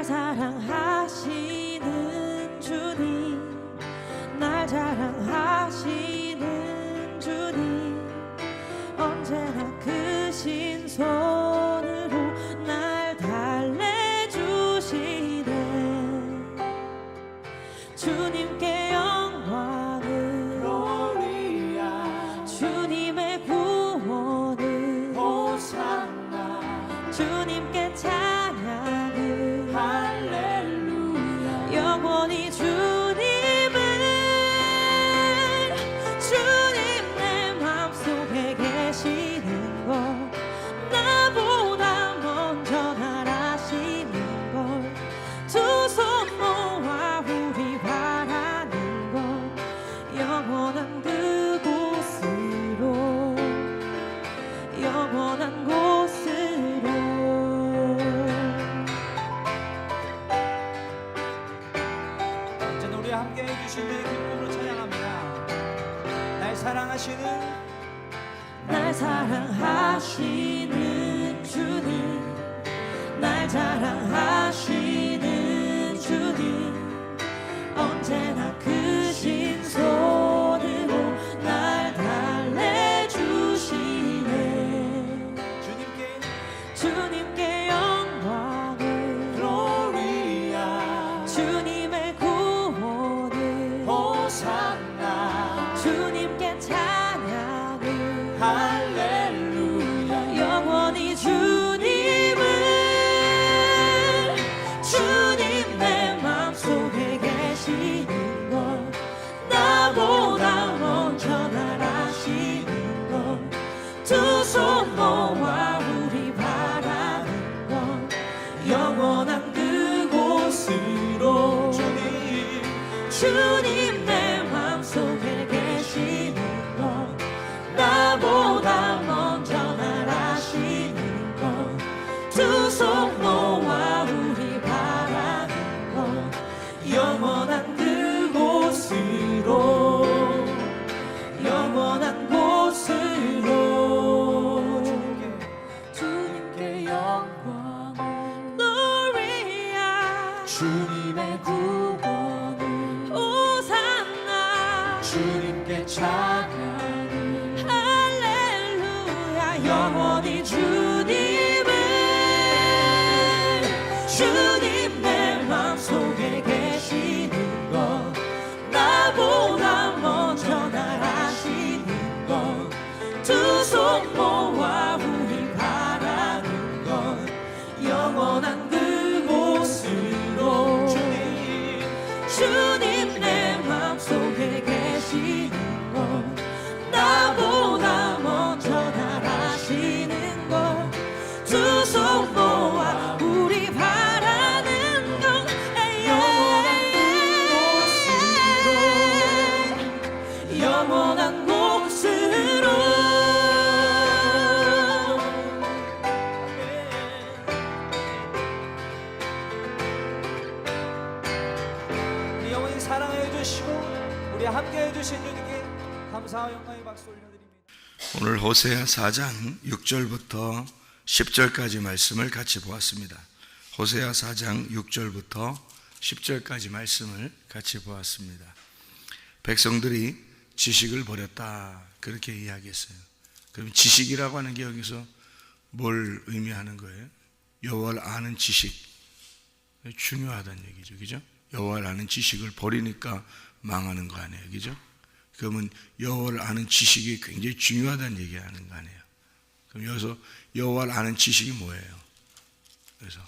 사랑하시는 주님, 날 자랑하시는 주님, 언제나 크신 손으로 날 달래주시네. 주님께 영광을, 주님의 구원을, 주님께 찬양을, 할렐루야. 영원히 주님은 주님 내 맘속에 계시는 것, 나보다 먼저 날 아시는 것, 두 손 모아 우리 바라는 것, 영원한 그곳으로, 영원한 곳으로. 이제는 우리 함께 해주신 이 기쁨으로 찬양합니다. 날 사랑하시는, 날 사랑하시는 주님, 날 자랑하시는 주님, 언제나 크신 손으로 날 달래주시네. 주님께 영광을, 주님의 구원을, 주님께 찬양을, 할렐루야. 영원히 주님은 주님 내 맘속에 계시는 것, 나보다 먼저 날 아시는 것, 두 손 모아 우리 바라는 것, 영원한 그곳으로. 주님 내 맘속에 계시는 것, 나보다 먼저 날 아시는 것, 두 손 모아 우리 바라는 것, 영원한 그곳으로, 영원한 곳으로. 주님께 영광을, 노래야. 주님의 구원을, 호산나. 주님께 찬양을, 할렐루야. 영원히 주님은 주님 내 맘속에 계시는 것, 나보다 먼저 날 아시는 것, 두 손 모아 우리 바라는 것, 영원한 그곳으로. 주님 내 맘속에 계시는 것, 나보다 먼저 날 아시는 것, 두 손 모아 우리 바라는 것, 영원한 곳으로. 우리 영원히 사랑해 주시고 우리 함께 해주신 주님께 감사와 영광의 박수 올려드립니다. 오늘 호세아 4장 6절부터 10절까지 말씀을 같이 보았습니다. 호세아 4장 6절부터 10절까지 말씀을 같이 보았습니다. 백성들이 지식을 버렸다, 그렇게 이야기했어요. 그럼 지식이라고 하는 게 여기서 뭘 의미하는 거예요? 여호와를 아는 지식, 중요하다는 얘기죠, 그죠? 여호와를 아는 지식을 버리니까 망하는 거 아니에요, 그죠? 그러면 여호와를 아는 지식이 굉장히 중요하다는 얘기하는 거 아니에요? 그럼 여기서 여호와를 아는 지식이 뭐예요? 그래서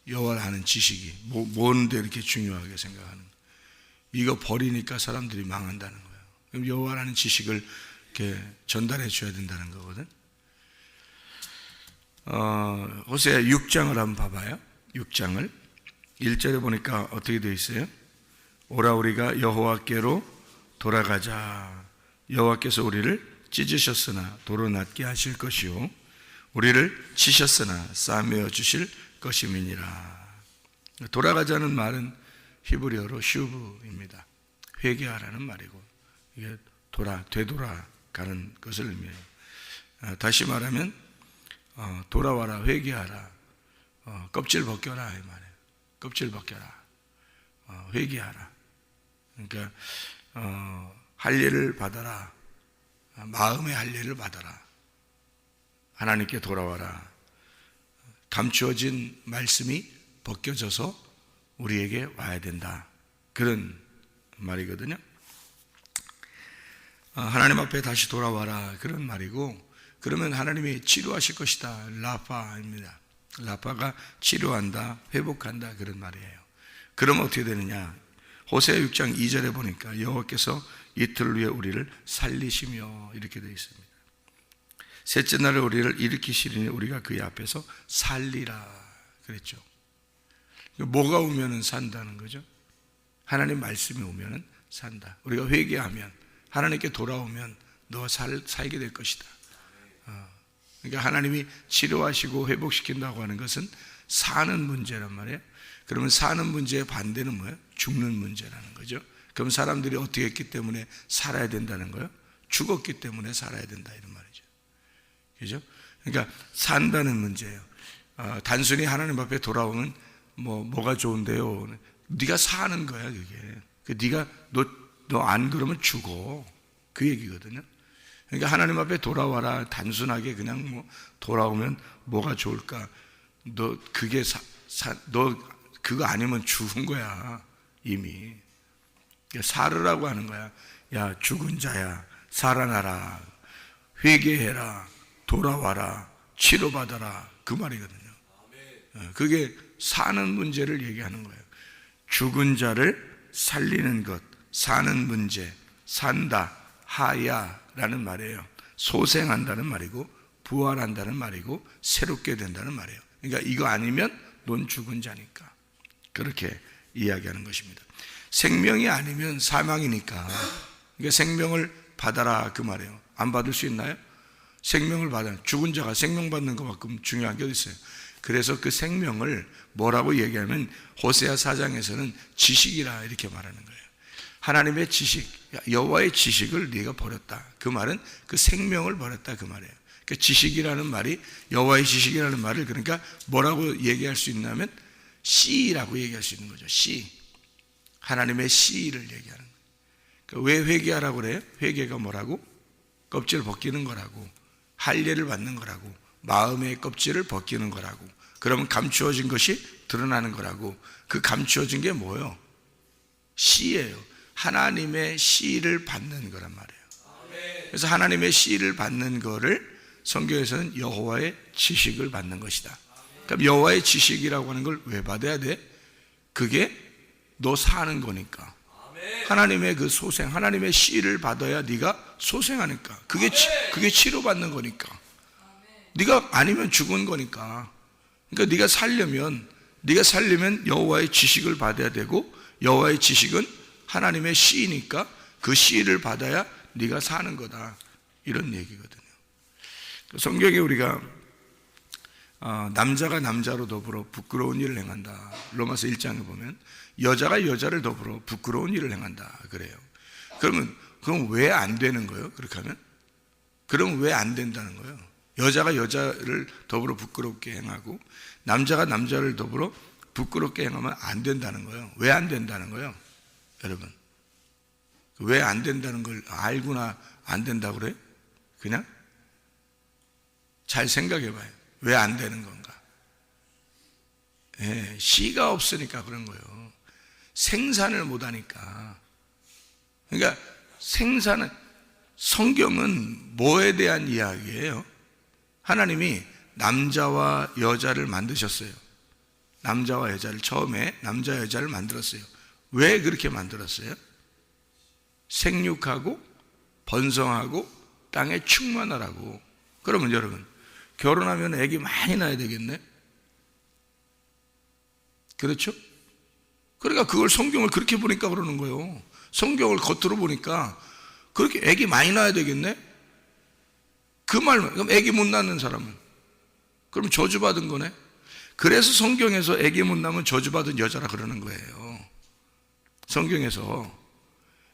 여호와를 아는 지식이 뭔데 이렇게 중요하게 생각하는 거예요? 이거 버리니까 사람들이 망한다는 거예요. 그럼 여호와를 아는 지식을 이렇게 전달해 줘야 된다는 거거든. 호세아 6장을 한번 봐봐요. 6장을 1절에 보니까 어떻게 되어 있어요? 오라 우리가 여호와께로 돌아가자. 여호와께서 우리를 찢으셨으나 도로 낫게 하실 것이요 우리를 치셨으나 싸매어 주실 것임이니라. 돌아가자는 말은 히브리어로 슈브입니다. 회개하라는 말이고, 이게 되돌아가는 것을 의미해요. 다시 말하면 돌아와라, 회개하라, 껍질 벗겨라 이 말이에요. 껍질 벗겨라. 회개하라. 그러니까 할례를 받아라. 마음의 할례를 받아라. 하나님께 돌아와라. 감추어진 말씀이 벗겨져서 우리에게 와야 된다. 그런 말이거든요. 하나님 앞에 다시 돌아와라. 그런 말이고, 그러면 하나님이 치료하실 것이다. 라파입니다. 라파가 치료한다, 회복한다, 그런 말이에요. 그럼 어떻게 되느냐? 호세아 6장 2절에 보니까 여호와께서 이틀 후에 우리를 살리시며 이렇게 되어 있습니다. 셋째 날에 우리를 일으키시리니 우리가 그의 앞에서 살리라 그랬죠. 뭐가 오면은 산다는 거죠? 하나님 말씀이 오면은 산다. 우리가 회개하면, 하나님께 돌아오면 너 살게 될 것이다. 그러니까 하나님이 치료하시고 회복시킨다고 하는 것은 사는 문제란 말이에요. 그러면 사는 문제의 반대는 뭐예요? 죽는 문제라는 거죠. 그럼 사람들이 어떻게 했기 때문에 살아야 된다는 거예요? 죽었기 때문에 살아야 된다, 이런 말이죠. 그죠? 그러니까 산다는 문제예요. 단순히 하나님 앞에 돌아오면 뭐가 좋은데요? 네가 사는 거야, 그게. 네가 너 안 그러면 죽어. 그 얘기거든요. 그러니까 하나님 앞에 돌아와라. 단순하게 그냥 돌아오면 뭐가 좋을까? 너 그거 아니면 죽은 거야, 이미. 살으라고 하는 거야. 야, 죽은 자야, 살아나라, 회개해라, 돌아와라, 치료받아라, 그 말이거든요. 그게 사는 문제를 얘기하는 거예요. 죽은 자를 살리는 것, 사는 문제, 산다, 하야라는 말이에요. 소생한다는 말이고, 부활한다는 말이고, 새롭게 된다는 말이에요. 그러니까 이거 아니면 넌 죽은 자니까, 그렇게 이야기하는 것입니다. 생명이 아니면 사망이니까, 그러니까 생명을 받아라, 그 말이에요. 안 받을 수 있나요? 생명을 받아. 죽은 자가 생명 받는 것만큼 중요한 게 어디 있어요? 그래서 그 생명을 뭐라고 얘기하면 호세아 4장에서는 지식이라 이렇게 말하는 거예요. 하나님의 지식, 여호와의 지식을 네가 버렸다. 그 말은 그 생명을 버렸다, 그 말이에요. 그러니까 지식이라는 말이, 여호와의 지식이라는 말을 그러니까 뭐라고 얘기할 수 있냐면 씨라고 얘기할 수 있는 거죠. 씨, 하나님의 씨를 얘기하는 거예요. 그러니까 왜 회개하라고 그래요? 회개가 뭐라고? 껍질 벗기는 거라고, 할례를 받는 거라고, 마음의 껍질을 벗기는 거라고. 그러면 감추어진 것이 드러나는 거라고. 그 감추어진 게 뭐예요? 씨예요. 하나님의 씨를 받는 거란 말이에요. 그래서 하나님의 씨를 받는 거를 성경에서는 여호와의 지식을 받는 것이다. 그럼 여호와의 지식이라고 하는 걸 왜 받아야 돼? 그게 너 사는 거니까. 하나님의 그 소생, 하나님의 씨를 받아야 네가 소생하니까. 그게 치료받는 거니까. 네가 아니면 죽은 거니까. 그러니까 네가 살려면 여호와의 지식을 받아야 되고, 여호와의 지식은 하나님의 씨니까 그 씨를 받아야 네가 사는 거다, 이런 얘기거든요. 성경에 우리가 남자가 남자로 더불어 부끄러운 일을 행한다, 로마서 1장에 보면 여자가 여자를 더불어 부끄러운 일을 행한다 그래요. 그럼 왜 안 되는 거예요? 그렇게 하면? 그럼 왜 안 된다는 거예요? 여자가 여자를 더불어 부끄럽게 행하고 남자가 남자를 더불어 부끄럽게 행하면 안 된다는 거예요. 왜 안 된다는 거예요? 여러분, 왜 안 된다는 걸 알고나 안 된다고 그래? 그냥 잘 생각해 봐요. 왜 안 되는 건가? 씨가 없으니까 그런 거예요. 생산을 못 하니까. 그러니까 성경은 뭐에 대한 이야기예요? 하나님이 남자와 여자를 만드셨어요. 남자와 여자를, 처음에 남자 여자를 만들었어요. 왜 그렇게 만들었어요? 생육하고 번성하고 땅에 충만하라고. 그러면 여러분, 결혼하면 애기 많이 낳아야 되겠네? 그렇죠? 그러니까 그걸 성경을 그렇게 보니까 그러는 거예요. 성경을 겉으로 보니까 그렇게 애기 많이 낳아야 되겠네? 그 말만. 그럼 애기 못 낳는 사람은? 그럼 저주받은 거네? 그래서 성경에서 애기 못 낳으면 저주받은 여자라 그러는 거예요. 성경에서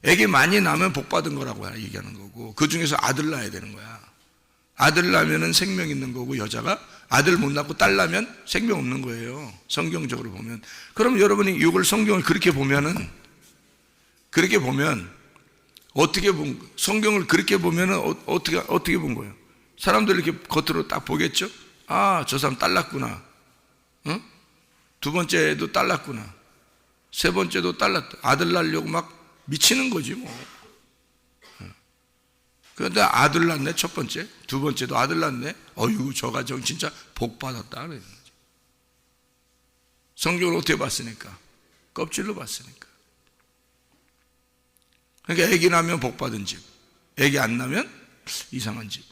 애기 많이 낳으면 복받은 거라고 얘기하는 거고, 그 중에서 아들 낳아야 되는 거야. 아들 낳으면 생명 있는 거고, 여자가 아들 못 낳고 딸 낳으면 생명 없는 거예요. 성경적으로 보면. 그럼 여러분이 이걸 성경을 그렇게 보면 어떻게 성경을 그렇게 보면은 어떻게 본 거예요? 사람들 이렇게 겉으로 딱 보겠죠? 아, 저 사람 딸 낳구나. 어? 두 번째도 딸 낳구나. 세 번째도 딸 낳다. 아들 낳으려고 막 미치는 거지 뭐. 그런데 아들 낳네, 첫 번째. 두 번째도 아들 낳네. 어휴, 저 가정 진짜 복 받았다. 그러는 거죠. 성경을 어떻게 봤으니까? 껍질로 봤으니까. 그러니까 애기 낳으면 복 받은 집, 애기 안 낳으면 이상한 집.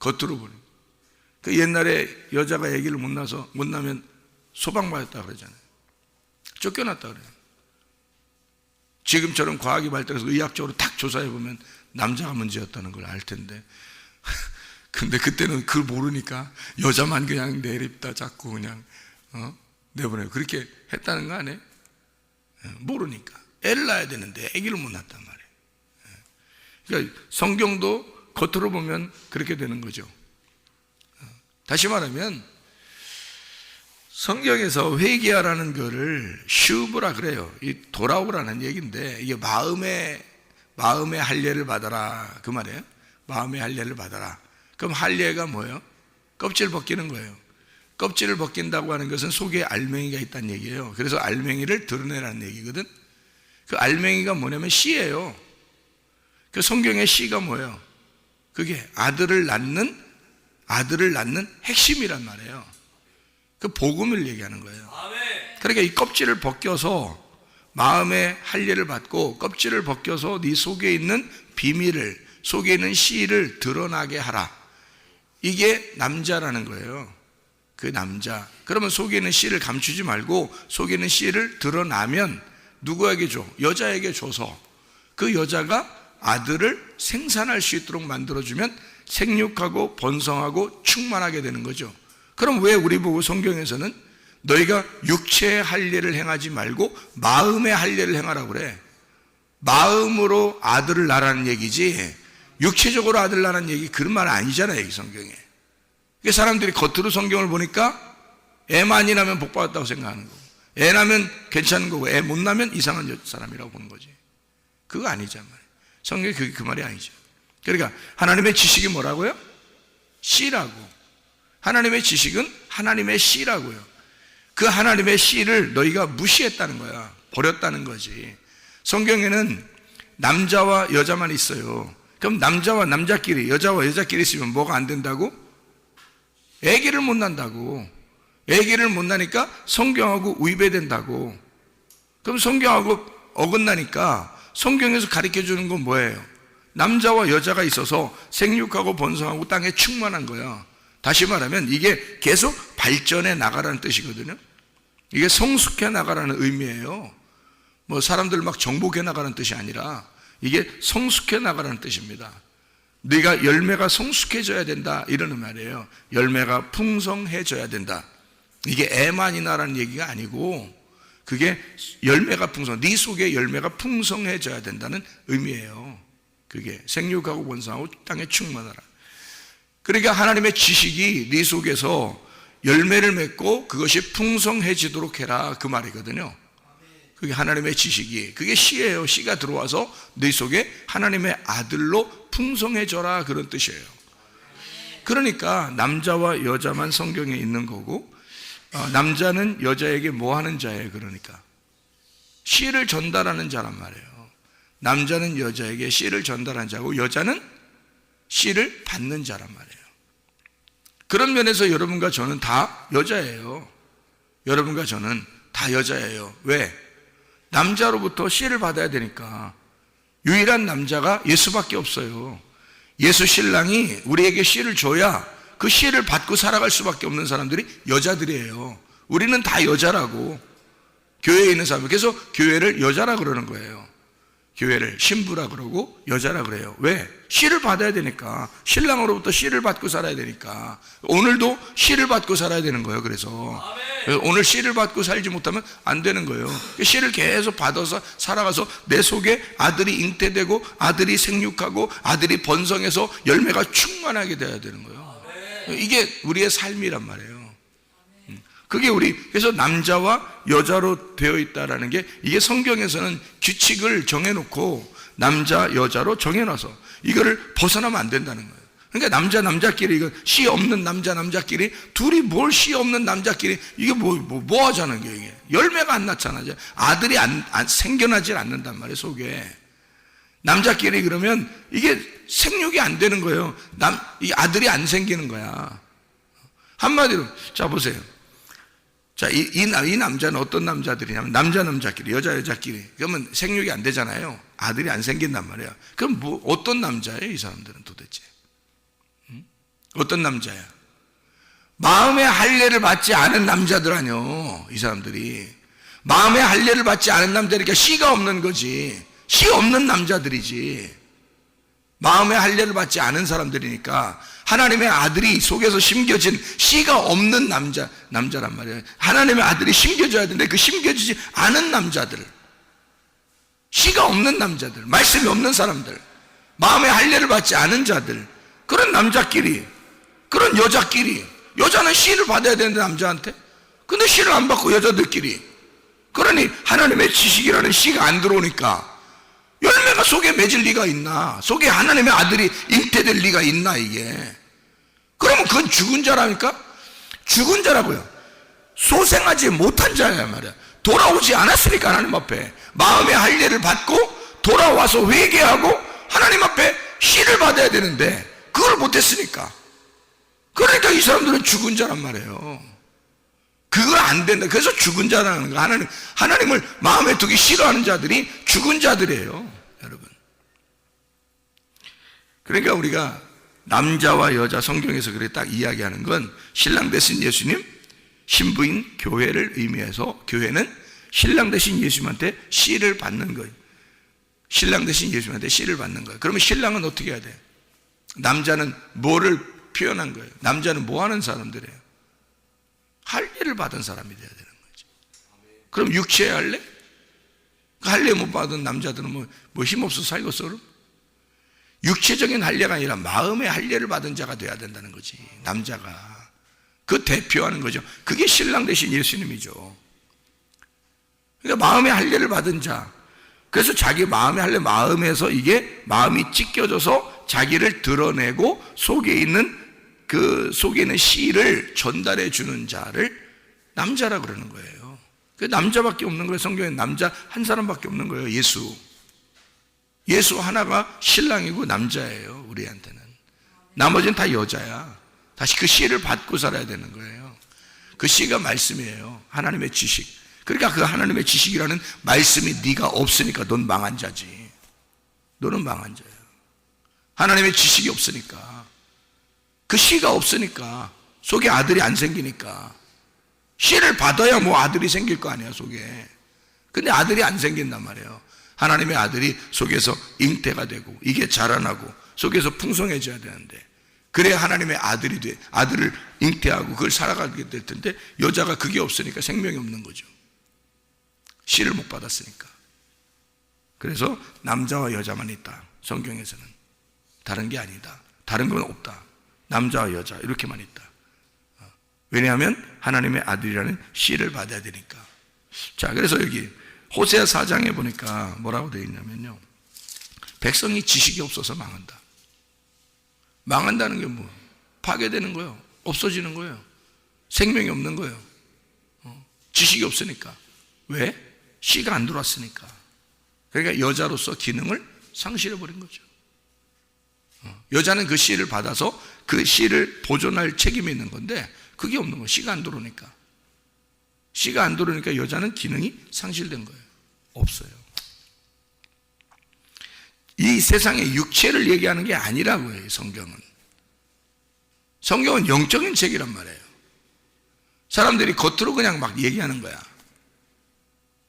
겉으로 보니. 그 옛날에 여자가 애기를 못 낳으면 소방받았다 그러잖아요. 쫓겨났다 그래요. 지금처럼 과학이 발달해서 의학적으로 딱 조사해 보면 남자가 문제였다는 걸 알 텐데, 근데 그때는 그걸 모르니까 여자만 그냥 내립다 자꾸 그냥 내보내고 그렇게 했다는 거 아니에요? 모르니까. 애를 낳아야 되는데 애기를 못 낳았단 말이에요. 그러니까 성경도 겉으로 보면 그렇게 되는 거죠. 다시 말하면 성경에서 회개하라는 거를 슈브라 그래요. 이 돌아오라는 얘기인데, 이게 마음의 할례를 받아라 그 말이에요. 마음의 할례를 받아라. 그럼 할례가 뭐예요? 껍질 벗기는 거예요. 껍질을 벗긴다고 하는 것은 속에 알맹이가 있다는 얘기예요. 그래서 알맹이를 드러내라는 얘기거든. 그 알맹이가 뭐냐면 씨예요. 그 성경의 씨가 뭐예요? 그게 아들을 낳는 핵심이란 말이에요. 그 복음을 얘기하는 거예요. 그러니까 이 껍질을 벗겨서 마음의 할례를 받고 껍질을 벗겨서 네 속에 있는 비밀을, 속에 있는 씨를 드러나게 하라. 이게 남자라는 거예요. 그 남자. 그러면 속에 있는 씨를 감추지 말고 속에 있는 씨를 드러나면 누구에게 줘? 여자에게 줘서 그 여자가 아들을 생산할 수 있도록 만들어주면 생육하고 번성하고 충만하게 되는 거죠. 그럼 왜 우리 보고 성경에서는 너희가 육체의 할례를 행하지 말고 마음의 할례를 행하라고 그래? 마음으로 아들을 낳으라는 얘기지 육체적으로 아들 낳으라는 얘기 그런 말 아니잖아요, 이 성경에. 그러니까 사람들이 겉으로 성경을 보니까 애 많이 낳으면 복 받았다고 생각하는 거고, 애 낳으면 괜찮은 거고, 애 못 낳으면 이상한 사람이라고 보는 거지. 그거 아니잖아요. 성경에 그 말이 아니죠. 그러니까 하나님의 지식이 뭐라고요? 씨라고. 하나님의 지식은 하나님의 씨라고요. 그 하나님의 씨를 너희가 무시했다는 거야. 버렸다는 거지. 성경에는 남자와 여자만 있어요. 그럼 남자와 남자끼리, 여자와 여자끼리 있으면 뭐가 안 된다고? 아기를 못 낳는다고. 아기를 못 낳으니까 성경하고 위배된다고. 그럼 성경하고 어긋나니까 성경에서 가르쳐 주는 건 뭐예요? 남자와 여자가 있어서 생육하고 번성하고 땅에 충만한 거야. 다시 말하면 이게 계속 발전해 나가라는 뜻이거든요. 이게 성숙해 나가라는 의미예요. 뭐 사람들 막 정복해 나가라는 뜻이 아니라 이게 성숙해 나가라는 뜻입니다. 네가 열매가 성숙해져야 된다 이러는 말이에요. 열매가 풍성해져야 된다. 이게 애만이 나라는 얘기가 아니고 그게 열매가 네 속에 열매가 풍성해져야 된다는 의미예요. 그게 생육하고 번성하고 땅에 충만하라. 그러니까 하나님의 지식이 네 속에서 열매를 맺고 그것이 풍성해지도록 해라 그 말이거든요. 그게 하나님의 지식이, 그게 씨예요. 씨가 들어와서 네 속에 하나님의 아들로 풍성해져라 그런 뜻이에요. 그러니까 남자와 여자만 성경에 있는 거고, 남자는 여자에게 뭐 하는 자예요? 그러니까 씨를 전달하는 자란 말이에요. 남자는 여자에게 씨를 전달하는 자고 여자는 씨를 받는 자란 말이에요. 그런 면에서 여러분과 저는 다 여자예요. 여러분과 저는 다 여자예요. 왜? 남자로부터 씨를 받아야 되니까. 유일한 남자가 예수밖에 없어요. 예수 신랑이 우리에게 씨를 줘야 그 씨를 받고 살아갈 수밖에 없는 사람들이 여자들이에요. 우리는 다 여자라고. 교회에 있는 사람들. 그래서 교회를 여자라 그러는 거예요. 교회를 신부라 그러고 여자라 그래요. 왜? 씨를 받아야 되니까. 신랑으로부터 씨를 받고 살아야 되니까. 오늘도 씨를 받고 살아야 되는 거예요. 그래서 오늘 씨를 받고 살지 못하면 안 되는 거예요. 씨를 계속 받아서 살아가서 내 속에 아들이 잉태되고 아들이 생육하고 아들이 번성해서 열매가 충만하게 돼야 되는 거예요. 이게 우리의 삶이란 말이에요. 그게 그래서 남자와 여자로 되어 있다라는 게, 이게 성경에서는 규칙을 정해놓고 남자 여자로 정해놔서 이거를 벗어나면 안 된다는 거예요. 그러니까 남자끼리, 이거 씨 없는 남자끼리, 둘이 뭘 씨 없는 남자끼리, 이게 뭐 하자는 게, 이게 열매가 안 났잖아. 아들이 생겨나질 않는단 말이에요, 속에. 남자끼리 그러면 이게 생육이 안 되는 거예요. 이 아들이 안 생기는 거야. 한마디로, 자, 보세요. 자, 이 남자는 어떤 남자들이냐면, 남자끼리, 여자끼리. 그러면 생육이 안 되잖아요. 아들이 안 생긴단 말이야. 그럼 어떤 남자예요, 이 사람들은 도대체? 어떤 남자야? 마음의 할례를 받지 않은 남자들 아니요, 이 사람들이. 마음의 할례를 받지 않은 남자니까 씨가 없는 거지. 씨 없는 남자들이지. 마음의 할례를 받지 않은 사람들이니까 하나님의 아들이 속에서 심겨진 씨가 없는 남자란 말이에요. 하나님의 아들이 심겨져야 되는데 그 심겨지지 않은 남자들, 씨가 없는 남자들, 말씀이 없는 사람들, 마음의 할례를 받지 않은 자들, 그런 남자끼리, 그런 여자끼리. 여자는 씨를 받아야 되는데 남자한테, 근데 씨를 안 받고 여자들끼리. 그러니 하나님의 지식이라는 씨가 안 들어오니까 열매가 속에 맺을 리가 있나? 속에 하나님의 아들이 잉태될 리가 있나, 이게? 그러면 그건 죽은 자라니까? 죽은 자라고요. 소생하지 못한 자야 말이야. 돌아오지 않았으니까, 하나님 앞에 마음의 할례를 받고 돌아와서 회개하고 하나님 앞에 씨를 받아야 되는데 그걸 못했으니까. 그러니까 이 사람들은 죽은 자란 말이에요. 그걸 안 된다. 그래서 죽은 자라는 거. 하나님을 마음에 두기 싫어하는 자들이 죽은 자들이에요, 여러분. 그러니까 우리가 남자와 여자, 성경에서 그렇게 딱 이야기하는 건 신랑 대신 예수님, 신부인 교회를 의미해서, 교회는 신랑 대신 예수님한테 씨를 받는 거예요. 신랑 대신 예수님한테 씨를 받는 거예요. 그러면 신랑은 어떻게 해야 돼요? 남자는 뭐를 표현한 거예요? 남자는 뭐 하는 사람들이에요? 할례를 받은 사람이 돼야 되는 거지. 그럼 육체의 할례? 할례 못 받은 남자들은 뭐 힘없어 살겠어, 그럼? 육체적인 할례가 아니라 마음의 할례를 받은 자가 돼야 된다는 거지, 남자가. 그 대표하는 거죠. 그게 신랑 대신 예수님이죠. 그러니까 마음의 할례를 받은 자. 그래서 자기 마음의 할례, 마음에서 이게 마음이 찢겨져서 자기를 드러내고 속에 있는 씨를 전달해 주는 자를 남자라 그러는 거예요. 그 남자밖에 없는 거예요. 성경에 남자 한 사람밖에 없는 거예요. 예수 하나가 신랑이고 남자예요, 우리한테는. 나머지는 다 여자야. 다시 그 씨를 받고 살아야 되는 거예요. 그 씨가 말씀이에요. 하나님의 지식. 그러니까 그 하나님의 지식이라는 말씀이 네가 없으니까 넌 망한 자지. 너는 망한 자야. 하나님의 지식이 없으니까, 그 씨가 없으니까, 속에 아들이 안 생기니까. 씨를 받아야 뭐 아들이 생길 거 아니야, 속에. 근데 아들이 안 생긴단 말이에요. 하나님의 아들이 속에서 잉태가 되고 이게 자라나고 속에서 풍성해져야 되는데, 그래야 하나님의 아들이 돼. 아들을 잉태하고 그걸 살아가게 될 텐데, 여자가 그게 없으니까 생명이 없는 거죠. 씨를 못 받았으니까. 그래서 남자와 여자만 있다, 성경에서는. 다른 게 아니다. 다른 건 없다. 남자와 여자 이렇게만 있다. 왜냐하면 하나님의 아들이라는 씨를 받아야 되니까. 자, 그래서 여기 호세아 4장에 보니까 뭐라고 되어 있냐면요, 백성이 지식이 없어서 망한다. 망한다는 게 뭐? 파괴되는 거예요. 없어지는 거예요. 생명이 없는 거예요. 지식이 없으니까. 왜? 씨가 안 들어왔으니까. 그러니까 여자로서 기능을 상실해버린 거죠. 여자는 그 씨를 받아서 그 씨를 보존할 책임이 있는 건데 그게 없는 거예요. 씨가 안 들어오니까. 씨가 안 들어오니까 여자는 기능이 상실된 거예요. 없어요. 이 세상의 육체를 얘기하는 게 아니라고요, 성경은. 성경은 영적인 책이란 말이에요. 사람들이 겉으로 그냥 막 얘기하는 거야.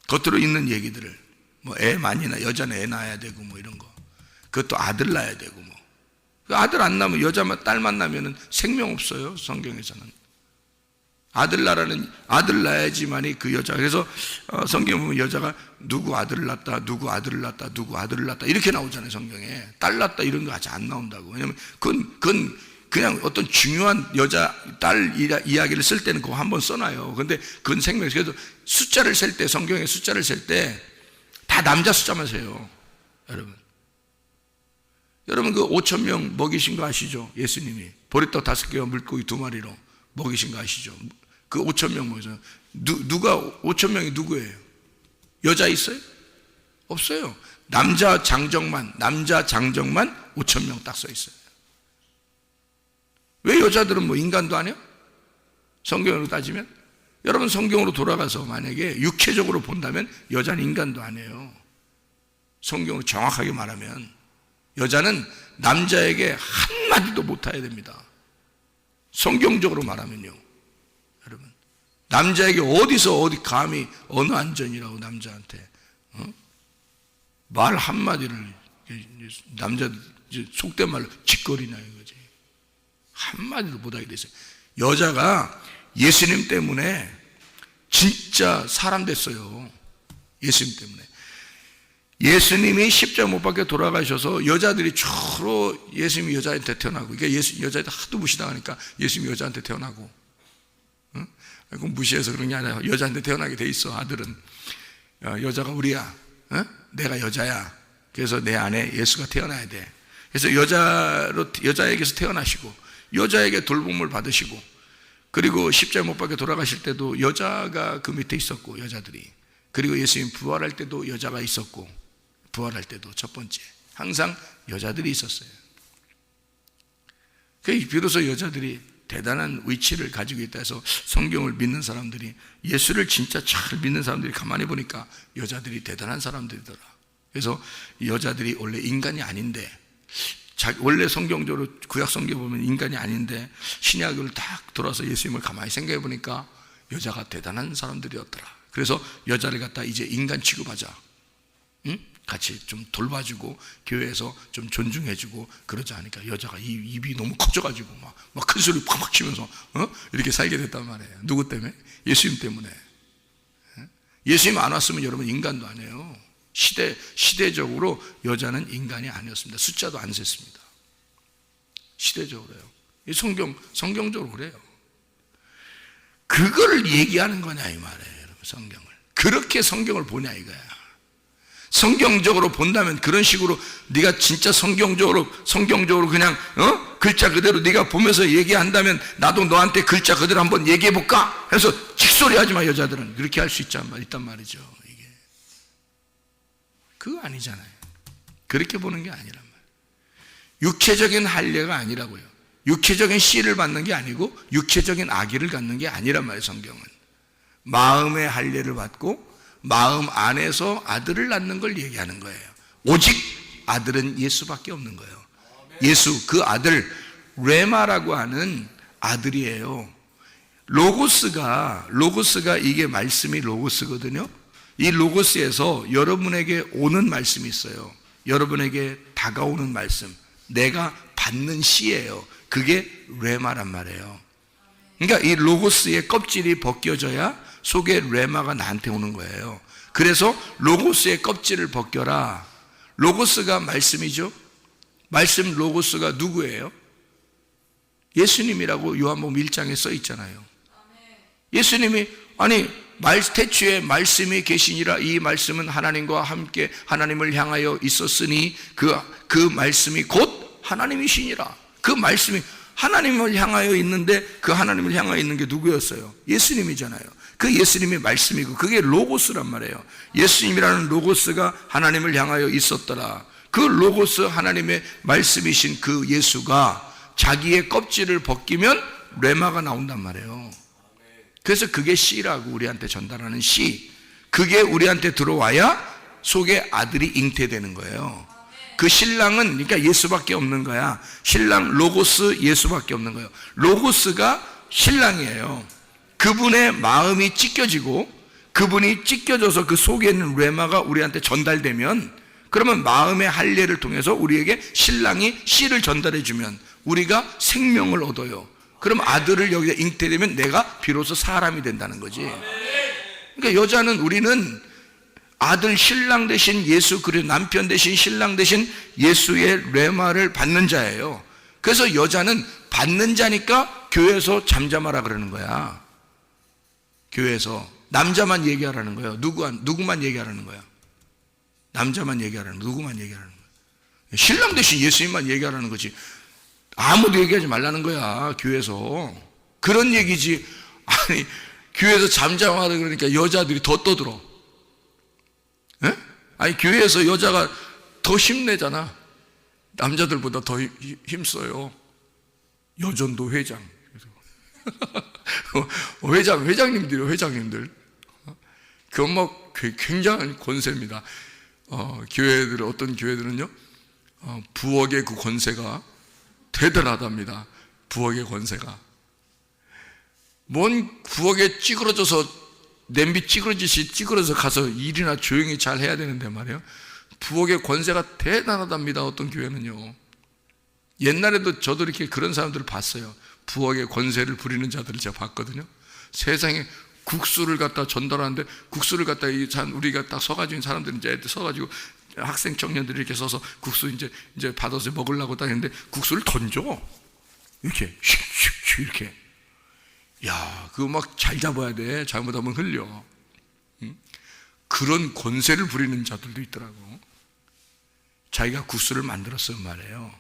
겉으로 있는 얘기들을. 뭐 애 많이 나, 여자는 애 낳아야 되고 뭐 이런 거. 그것도 아들 낳아야 되고 뭐. 아들 안 낳으면, 여자만 딸만 낳으면 생명 없어요, 성경에서는. 아들 낳아야지만이 그 여자. 그래서 성경 보면 여자가 누구 아들을 낳았다, 누구 아들을 낳았다, 누구 아들을 낳았다 이렇게 나오잖아요, 성경에. 딸 낳았다 이런 거 아직 안 나온다고. 왜냐면 그건 그냥 어떤 중요한 여자, 딸 이야기를 쓸 때는 그거 한번 써놔요. 근데 그건 생명이, 그래도 숫자를 셀 때, 성경에 숫자를 셀 때 다 남자 숫자만 세요. 여러분 그 5,000명 먹이신 거 아시죠? 예수님이 보리떡 5개와 물고기 2마리로 먹이신 거 아시죠? 그 5,000명 먹이죠. 누가 5,000명이 누구예요? 여자 있어요? 없어요. 남자 장정만 5,000명 딱 써 있어요. 왜 여자들은 뭐 인간도 아니에요? 성경으로 따지면? 여러분 성경으로 돌아가서 만약에 육체적으로 본다면 여자는 인간도 아니에요. 성경으로 정확하게 말하면 여자는 남자에게 한마디도 못해야 됩니다. 성경적으로 말하면요. 여러분 남자에게 어디 감히 어느 안전이라고 남자한테 말 한마디를, 남자들 속된 말로 짓거리나 이거지. 한마디도 못하게 됐어요. 여자가 예수님 때문에 진짜 사람 됐어요. 예수님 때문에. 예수님이 십자가 못 박혀 돌아가셔서 여자들이 주로 예수님이 여자한테 태어나고, 그러니까 여자한테 하도 무시당하니까 예수님이 여자한테 태어나고, 응? 그건 무시해서 그런 게 아니라 여자한테 태어나게 돼 있어. 아들은 여자가 우리야, 응? 내가 여자야. 그래서 내 안에 예수가 태어나야 돼. 그래서 여자에게서 태어나시고 여자에게 돌봄을 받으시고, 그리고 십자가 못 박혀 돌아가실 때도 여자가 그 밑에 있었고, 여자들이. 그리고 예수님 부활할 때도 여자가 있었고, 부활할 때도 첫 번째 항상 여자들이 있었어요. 비로소 여자들이 대단한 위치를 가지고 있다 해서 성경을 믿는 사람들이, 예수를 진짜 잘 믿는 사람들이 가만히 보니까 여자들이 대단한 사람들이더라. 그래서 여자들이 원래 인간이 아닌데, 원래 성경적으로 구약 성경 보면 인간이 아닌데 신약을 딱 돌아서 예수님을 가만히 생각해 보니까 여자가 대단한 사람들이었더라. 그래서 여자를 갖다 이제 인간 취급하자, 응? 같이 좀 돌봐주고 교회에서 좀 존중해주고 그러지 않으니까 여자가 입이 너무 커져가지고 막 큰 소리 팍팍 치면서 이렇게 살게 됐단 말이에요. 누구 때문에? 예수님 때문에. 예수님 안 왔으면 여러분 인간도 아니에요. 시대적으로 여자는 인간이 아니었습니다. 숫자도 안 셌습니다. 시대적으로요. 이 성경적으로 그래요. 그걸 얘기하는 거냐 이 말이에요, 여러분. 성경을 그렇게 성경을 보냐 이거야. 성경적으로 본다면 그런 식으로 네가 진짜 성경적으로 그냥 글자 그대로 네가 보면서 얘기한다면 나도 너한테 글자 그대로 한번 얘기해 볼까? 해서 직소리하지 마. 여자들은 그렇게 할 수 있단 말이죠. 이게 그거 아니잖아요. 그렇게 보는 게 아니란 말이에요. 육체적인 할례가 아니라고요. 육체적인 씨를 받는 게 아니고 육체적인 아기를 갖는 게 아니란 말이에요. 성경은 마음의 할례를 받고 마음 안에서 아들을 낳는 걸 얘기하는 거예요. 오직 아들은 예수밖에 없는 거예요. 예수, 그 아들 레마라고 하는 아들이에요. 로고스가 이게 말씀이 로고스거든요. 이 로고스에서 여러분에게 오는 말씀이 있어요. 여러분에게 다가오는 말씀, 내가 받는 씨예요. 그게 레마란 말이에요. 그러니까 이 로고스의 껍질이 벗겨져야 속에 레마가 나한테 오는 거예요. 그래서 로고스의 껍질을 벗겨라. 로고스가 말씀이죠. 말씀 로고스가 누구예요? 예수님이라고 요한복음 1장에 써 있잖아요. 예수님이 태초에 말씀이 계시니라. 이 말씀은 하나님과 함께 하나님을 향하여 있었으니 그 말씀이 곧 하나님이시니라. 그 말씀이 하나님을 향하여 있는데 그 하나님을 향하여 있는 게 누구였어요? 예수님이잖아요. 그 예수님이 말씀이고 그게 로고스란 말이에요. 예수님이라는 로고스가 하나님을 향하여 있었더라. 그 로고스 하나님의 말씀이신 그 예수가 자기의 껍질을 벗기면 레마가 나온단 말이에요. 그래서 그게 씨라고 우리한테 전달하는 씨, 그게 우리한테 들어와야 속에 아들이 잉태되는 거예요. 그 신랑은 그러니까 예수밖에 없는 거야. 신랑 로고스 예수밖에 없는 거예요. 로고스가 신랑이에요. 그분의 마음이 찢겨지고 그분이 찢겨져서 그 속에 있는 레마가 우리한테 전달되면, 그러면 마음의 할례를 통해서 우리에게 신랑이 씨를 전달해 주면 우리가 생명을 얻어요. 그럼 아들을 여기다 잉태되면 내가 비로소 사람이 된다는 거지. 그러니까 여자는, 우리는 아들 신랑 대신 예수, 그리고 남편 대신 신랑 대신 예수의 레마를 받는 자예요. 그래서 여자는 받는 자니까 교회에서 잠잠하라 그러는 거야. 교회에서 남자만 얘기하라는 거예요. 누구만 얘기하라는 거야. 남자만 얘기하라는 거야. 누구만 얘기하라는 거야. 신랑 대신 예수님만 얘기하라는 거지. 아무도 얘기하지 말라는 거야. 교회에서. 그런 얘기지. 아니 교회에서 잠잠하라 그러니까 여자들이 더 떠들어. 에? 아니 교회에서 여자가 더 힘내잖아. 남자들보다 더 힘써요. 여전도 회장. 회장님들. 그건 뭐 굉장한 권세입니다. 어떤 교회들은요, 부엌의 그 권세가 대단하답니다. 부엌의 권세가. 뭔 부엌에 찌그러져서, 냄비 찌그러져서 가서 일이나 조용히 잘 해야 되는데 말이에요. 부엌의 권세가 대단하답니다. 어떤 교회는요. 옛날에도 저도 이렇게 그런 사람들을 봤어요. 부엌의 권세를 부리는 자들을 제가 봤거든요. 세상에 국수를 갖다 전달하는데, 국수를 갖다 우리가 딱 서가지고 사람들이 이제 서가지고 학생 청년들이 이렇게 서서 국수 이제 받아서 먹으려고 딱 했는데 국수를 던져. 이렇게 슉슉슉 이렇게. 야, 그거 막 잘 잡아야 돼. 잘못하면 흘려. 그런 권세를 부리는 자들도 있더라고. 자기가 국수를 만들었으면 말이에요.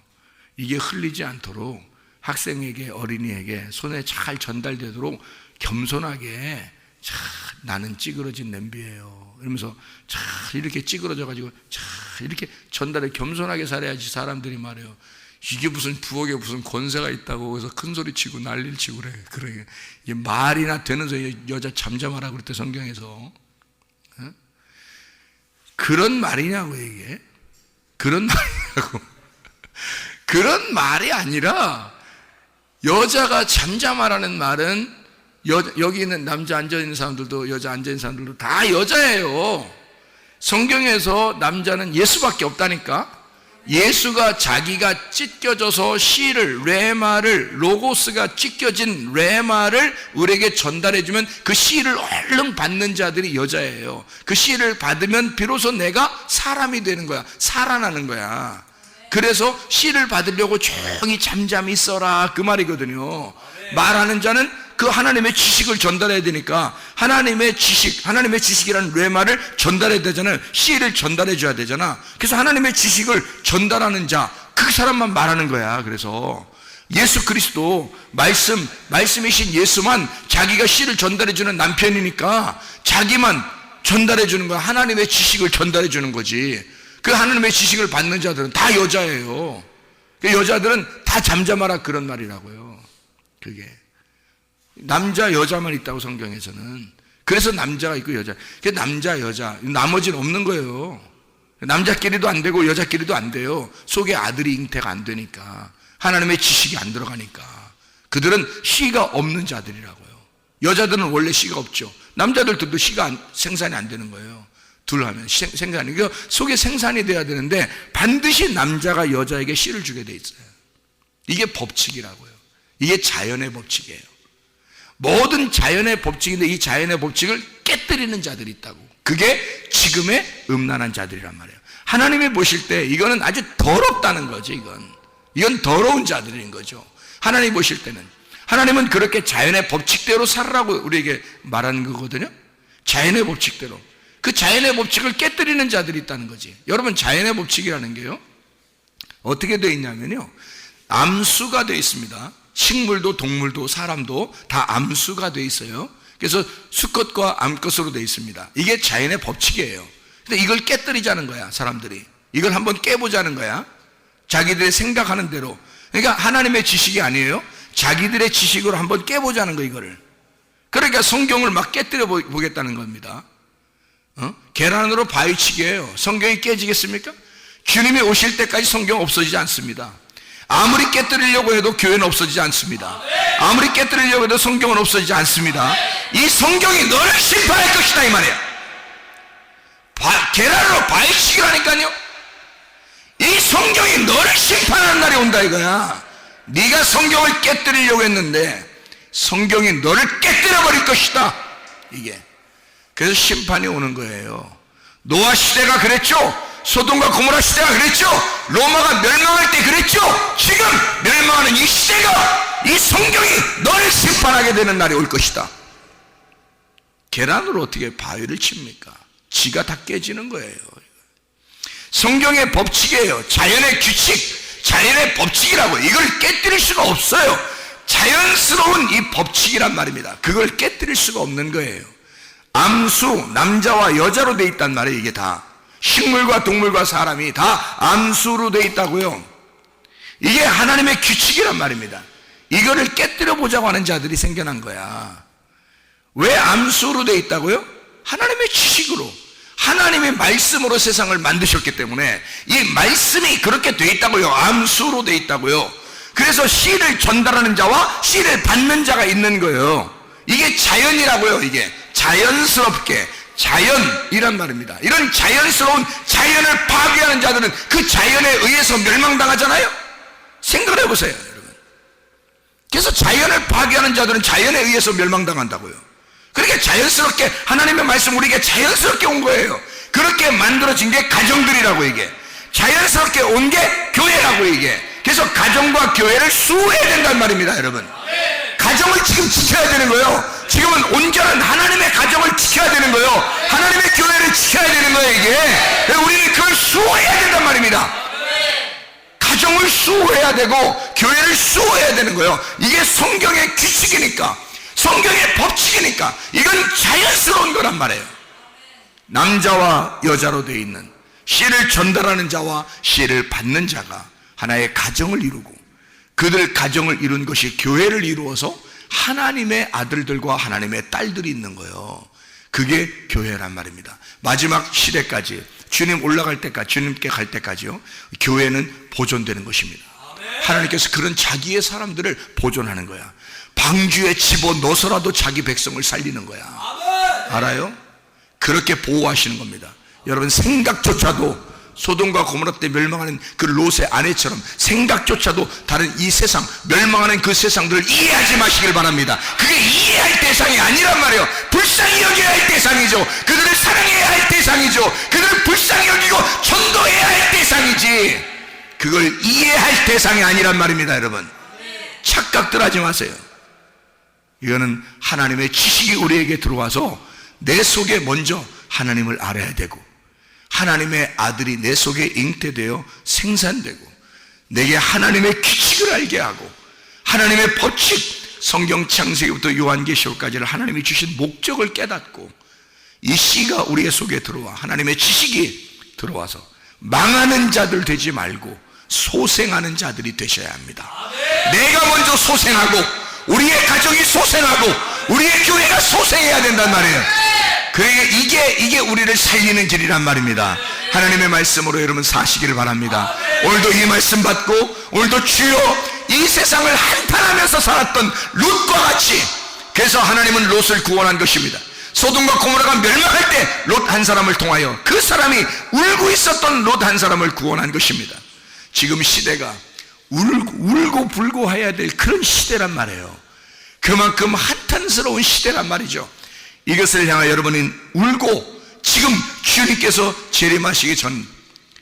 이게 흘리지 않도록 학생에게, 어린이에게 손에 잘 전달되도록 겸손하게, 자, 나는 찌그러진 냄비예요 이러면서 자, 이렇게 찌그러져가지고 자, 이렇게 전달해. 겸손하게 살아야지. 사람들이 말이에요. 이게 무슨 부엌에 무슨 권세가 있다고 그래서 큰 소리 치고 난리를 치고 그래. 이게 말이나 되는 소리. 여자 잠잠하라고 그랬대, 성경에서. 그런 말이냐고, 이게. 그런 말이냐고. 그런 말이 아니라, 여자가 잠잠하라는 말은, 여기 있는 남자 앉아있는 사람들도 여자 앉아있는 사람들도 다 여자예요. 성경에서 남자는 예수밖에 없다니까. 예수가 자기가 찢겨져서 시를, 레마를, 로고스가 찢겨진 레마를 우리에게 전달해주면 그 시를 얼른 받는 자들이 여자예요. 그 시를 받으면 비로소 내가 사람이 되는 거야. 살아나는 거야. 그래서 시를 받으려고 조용히 잠잠히 있어라, 그 말이거든요. 말하는 자는 그 하나님의 지식을 전달해야 되니까 하나님의 지식이라는 레마를 전달해야 되잖아요. 시를 전달해 줘야 되잖아. 그래서 하나님의 지식을 전달하는 자, 그 사람만 말하는 거야. 그래서 예수 그리스도 말씀이신 예수만 자기가 시를 전달해 주는 남편이니까 자기만 전달해 주는 거야. 하나님의 지식을 전달해 주는 거지. 그 하나님의 지식을 받는 자들은 다 여자예요. 그 여자들은 다 잠잠하라, 그런 말이라고요. 그게 남자 여자만 있다고, 성경에서는. 그래서 남자가 있고 여자. 남자 여자, 나머지는 없는 거예요. 남자끼리도 안 되고 여자끼리도 안 돼요. 속에 아들이 잉태가 안 되니까, 하나님의 지식이 안 들어가니까. 그들은 시가 없는 자들이라고요. 여자들은 원래 시가 없죠. 남자들도 시가 생산이 안 되는 거예요. 둘 하면 생산이. 그 속에 생산이 돼야 되는데 반드시 남자가 여자에게 씨를 주게 돼 있어요. 이게 법칙이라고요. 이게 자연의 법칙이에요. 모든 자연의 법칙인데 이 자연의 법칙을 깨뜨리는 자들이 있다고. 그게 지금의 음란한 자들이란 말이에요. 하나님이 보실 때 이거는 아주 더럽다는 거죠. 이건 더러운 자들인 거죠. 하나님이 보실 때는. 하나님은 그렇게 자연의 법칙대로 살으라고 우리에게 말하는 거거든요. 자연의 법칙대로. 그 자연의 법칙을 깨뜨리는 자들이 있다는 거지. 여러분, 자연의 법칙이라는 게요, 어떻게 되어 있냐면요, 암수가 되어 있습니다. 식물도 동물도 사람도 다 암수가 되어 있어요. 그래서 수컷과 암컷으로 되어 있습니다. 이게 자연의 법칙이에요. 근데 이걸 깨뜨리자는 거야, 사람들이. 이걸 한번 깨보자는 거야. 자기들의 생각하는 대로. 그러니까 하나님의 지식이 아니에요. 자기들의 지식으로 한번 깨보자는 거, 이거를. 그러니까 성경을 막 깨뜨려 보겠다는 겁니다. 계란으로 바위치기예요. 성경이 깨지겠습니까? 주님이 오실 때까지 성경 없어지지 않습니다. 아무리 깨뜨리려고 해도 교회는 없어지지 않습니다. 아무리 깨뜨리려고 해도 성경은 없어지지 않습니다. 이 성경이 너를 심판할 것이다, 이 말이야. 계란으로 바위치기라니까요. 이 성경이 너를 심판하는 날이 온다, 이거야. 네가 성경을 깨뜨리려고 했는데 성경이 너를 깨뜨려버릴 것이다, 이게. 그래서 심판이 오는 거예요. 노아 시대가 그랬죠. 소돔과 고모라 시대가 그랬죠. 로마가 멸망할 때 그랬죠. 지금 멸망하는 이 시대가, 이 성경이 너를 심판하게 되는 날이 올 것이다. 계란으로 어떻게 바위를 칩니까? 지가 다 깨지는 거예요. 성경의 법칙이에요. 자연의 규칙, 자연의 법칙이라고. 이걸 깨뜨릴 수가 없어요. 자연스러운 이 법칙이란 말입니다. 그걸 깨뜨릴 수가 없는 거예요. 암수, 남자와 여자로 돼 있단 말이에요. 이게 다 식물과 동물과 사람이 다 암수로 돼 있다고요. 이게 하나님의 규칙이란 말입니다. 이거를 깨뜨려 보자고 하는 자들이 생겨난 거야. 왜 암수로 돼 있다고요? 하나님의 지식으로, 하나님의 말씀으로 세상을 만드셨기 때문에 이 말씀이 그렇게 돼 있다고요. 암수로 돼 있다고요. 그래서 씨를 전달하는 자와 씨를 받는 자가 있는 거예요. 이게 자연이라고요. 이게 자연스럽게, 자연이란 말입니다. 이런 자연스러운 자연을 파괴하는 자들은 그 자연에 의해서 멸망당하잖아요. 생각을 해보세요, 여러분. 그래서 자연을 파괴하는 자들은 자연에 의해서 멸망당한다고요. 그렇게 자연스럽게 하나님의 말씀 우리에게 자연스럽게 온 거예요. 그렇게 만들어진 게 가정들이라고. 이게 자연스럽게 온 게 교회라고. 이게 그래서 가정과 교회를 수호해야 된단 말입니다, 여러분. 가정을 지금 지켜야 되는 거예요. 지금은 온전한 하나님의 가정을 지켜야 되는 거예요. 하나님의 교회를 지켜야 되는 거예요. 이게 우리는 그걸 수호해야 된단 말입니다. 가정을 수호해야 되고 교회를 수호해야 되는 거예요. 이게 성경의 규칙이니까, 성경의 법칙이니까, 이건 자연스러운 거란 말이에요. 남자와 여자로 되어 있는, 씨를 전달하는 자와 씨를 받는 자가 하나의 가정을 이루고, 그들 가정을 이룬 것이 교회를 이루어서 하나님의 아들들과 하나님의 딸들이 있는 거예요. 그게 교회란 말입니다. 마지막 시대까지, 주님 올라갈 때까지, 주님께 갈 때까지요, 교회는 보존되는 것입니다. 하나님께서 그런 자기의 사람들을 보존하는 거야. 방주에 집어넣어서라도 자기 백성을 살리는 거야. 알아요? 그렇게 보호하시는 겁니다. 여러분, 생각조차도 소돔과 고모라 때 멸망하는 그 롯의 아내처럼 생각조차도 다른 이 세상, 멸망하는 그 세상들을 이해하지 마시길 바랍니다. 그게 이해할 대상이 아니란 말이에요. 불쌍히 여겨야 할 대상이죠. 그들을 사랑해야 할 대상이죠. 그들을 불쌍히 여기고 전도해야 할 대상이지, 그걸 이해할 대상이 아니란 말입니다. 여러분, 착각들 하지 마세요. 이거는 하나님의 지식이 우리에게 들어와서 내 속에 먼저 하나님을 알아야 되고, 하나님의 아들이 내 속에 잉태되어 생산되고, 내게 하나님의 규칙을 알게 하고, 하나님의 법칙, 성경 창세기부터 요한계시록까지를 하나님이 주신 목적을 깨닫고, 이 씨가 우리의 속에 들어와 하나님의 지식이 들어와서 망하는 자들 되지 말고 소생하는 자들이 되셔야 합니다. 내가 먼저 소생하고, 우리의 가정이 소생하고, 우리의 교회가 소생해야 된단 말이에요. 이게 우리를 살리는 길이란 말입니다. 하나님의 말씀으로 여러분 사시기를 바랍니다. 오늘도 이 말씀 받고, 오늘도 주여, 이 세상을 한탄하면서 살았던 롯과 같이, 그래서 하나님은 롯을 구원한 것입니다. 소돔과 고모라가 멸망할 때 롯 한 사람을 통하여 그 사람이 울고 있었던 롯 한 사람을 구원한 것입니다. 지금 시대가 울고 불고 해야 될 그런 시대란 말이에요. 그만큼 한탄스러운 시대란 말이죠. 이것을 향하여 여러분은 울고, 지금 주님께서 재림하시기 전,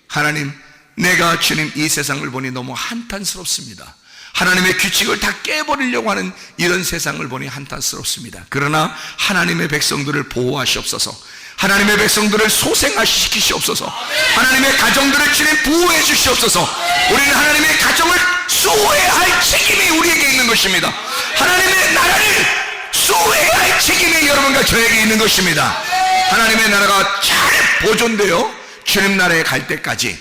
하나님, 내가 주님 이 세상을 보니 너무 한탄스럽습니다. 하나님의 규칙을 다 깨버리려고 하는 이런 세상을 보니 한탄스럽습니다. 그러나 하나님의 백성들을 보호하시옵소서, 하나님의 백성들을 소생시키시옵소서, 하나님의 가정들을 주님 보호해 주시옵소서. 우리는 하나님의 가정을 수호해야 할 책임이 우리에게 있는 것입니다. 하나님의 나라를 수호해야 할 책임이 여러분과 저에게 있는 것입니다. 하나님의 나라가 잘 보존되어 주님 나라에 갈 때까지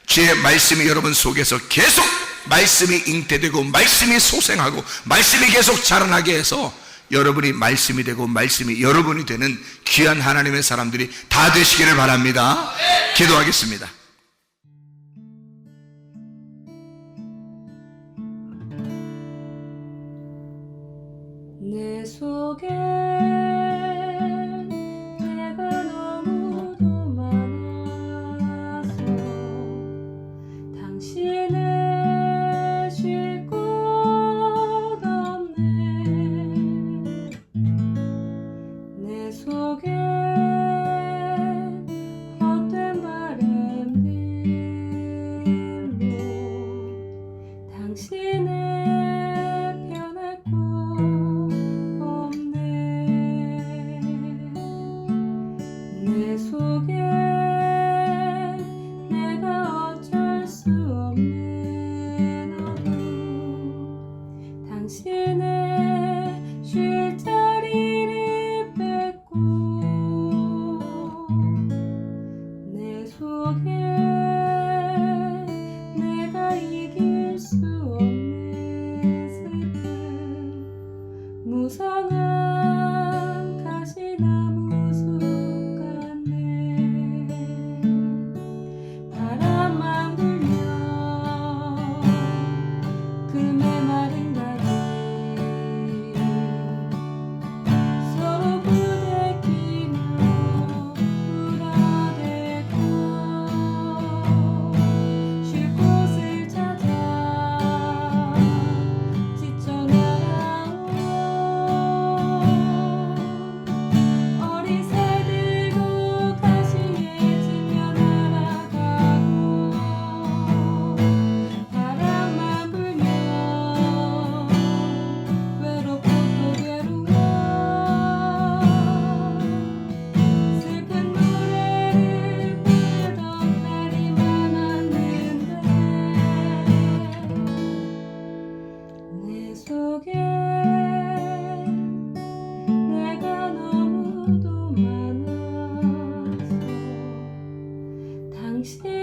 주의 말씀이 여러분 속에서 계속, 말씀이 잉태되고 말씀이 소생하고 말씀이 계속 자라나게 해서 여러분이 말씀이 되고 말씀이 여러분이 되는 귀한 하나님의 사람들이 다 되시기를 바랍니다. 기도하겠습니다. 내 속에 내가 너무도 많아서 당신을 쉴 곳 없네. 내 속에 헛된 바램들 당신